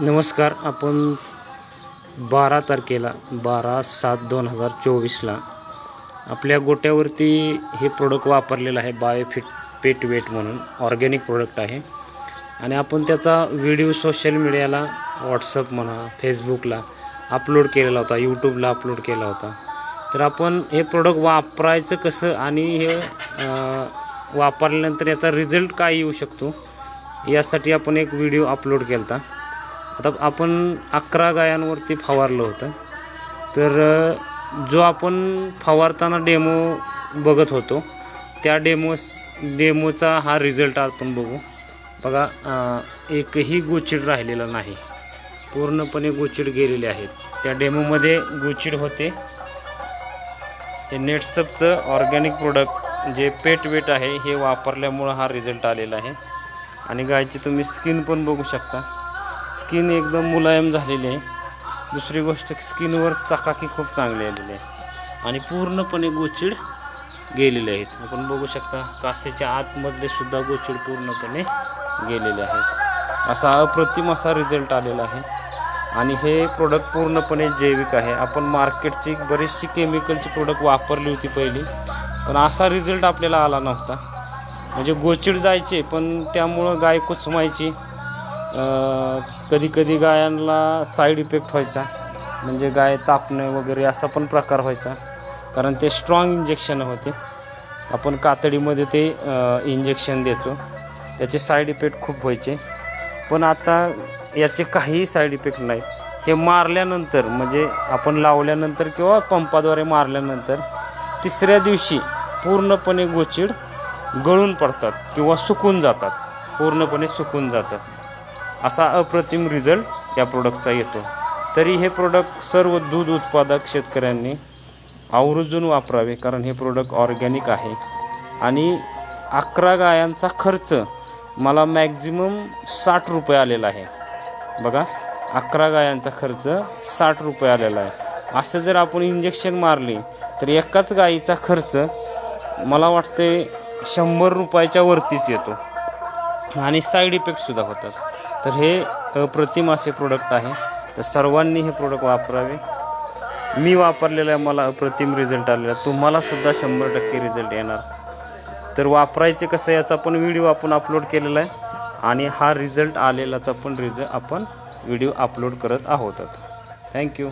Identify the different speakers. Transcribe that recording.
Speaker 1: नमस्कार. आपण 12 तारखेला 12/7/2024ला आपल्या गोट्यावरती हे प्रोडक्ट वापरलेलं आहे. बायोफिट पेट वेट म्हणून ऑर्गॅनिक प्रोडक्ट आहे आणि आपण त्याचा व्हिडिओ सोशल मीडियाला व्हॉट्सअप म्हणा फेसबुकला अपलोड केलेला होता, यूट्यूबला अपलोड केला होता. तर आपण हे प्रोडक्ट वापरायचं कसं आणि हे वापरल्यानंतर याचा रिझल्ट काय येऊ शकतो यासाठी आपण एक व्हिडिओ अपलोड केला होता. आता आपण 11 गायांवरती फवारलं होतं. तर जो आपण फवारताना डेमो बघत होतो त्या डेमोचा हा रिझल्ट आपण बघू. बघा, एकही गोचिड राहिलेला नाही, पूर्णपणे गोचिड गेलेले आहेत. त्या डेमोमध्ये गोचिड होते. हे नेटसपचं ऑर्गॅनिक प्रोडक्ट जे पेट वेट आहे हे वापरल्यामुळं हा रिझल्ट आलेला आहे. आणि गायची तुम्ही स्किन पण बघू शकता, स्किन एकदम मुलायम झालेली आहे. दुसरी गोष्ट, स्किनवर चकाकी खूप चांगली आलेली आहे आणि पूर्णपणे गोचिड गेलेले आहेत. आपण बघू शकता कासेच्या आतमधले सुद्धा गोचिड पूर्णपणे गेलेले आहेत. असा अप्रतिम असा रिझल्ट आलेला आहे. आणि हे प्रोडक्ट पूर्णपणे जैविक आहे. आपण मार्केटची बरीचशी केमिकलची प्रोडक्ट वापरली होती पहिली, पण असा रिझल्ट आपल्याला आला नव्हता. म्हणजे गोचिड जायचे पण त्यामुळं गाय कुचमायची. कधी कधी गायांना साईड इफेक्ट व्हायचा, म्हणजे गाय तापणे वगैरे असा पण प्रकार व्हायचा, कारण ते स्ट्रॉंग इंजेक्शन होते. आपण कातडीमध्ये ते इंजेक्शन देतो, त्याचे साईड इफेक्ट खूप व्हायचे. पण आता याचे काहीही साईड इफेक्ट नाही. हे मारल्यानंतर, म्हणजे आपण लावल्यानंतर किंवा पंपाद्वारे मारल्यानंतर 3ऱ्या दिवशी पूर्णपणे गोचिड गळून पडतात किंवा सुकून जातात, पूर्णपणे सुकून जातात. असा अप्रतिम रिझल्ट या प्रोडक्टचा येतो. तरी हे प्रोडक्ट सर्व दूध उत्पादक शेतकऱ्यांनी आवर्जून वापरावे, कारण हे प्रोडक्ट ऑर्गॅनिक आहे. आणि 11 गायांचा खर्च मला मॅक्झिमम 60 रुपये आलेला आहे. बघा, 11 गायांचा खर्च 60 रुपये आलेला आहे. असं जर आपण इंजेक्शन मारले तर एकाच गायीचा खर्च मला वाटते 100 रुपयाच्या वरतीच येतो आणि साईड इफेक्टसुद्धा होतात. तर हे अप्रतिम असे प्रोडक्ट आहे. तर सर्वांनी हे प्रोडक्ट वापरावे. मी वापरलेलं आहे, मला अप्रतिम रिझल्ट आलेला. तुम्हालासुद्धा 100% रिझल्ट येणार. तर वापरायचे कसं याचा पण व्हिडिओ आपण अपलोड केलेला आहे आणि हा रिझल्ट आलेलाचा पण आपण व्हिडिओ अपलोड करत आहोत. थँक्यू.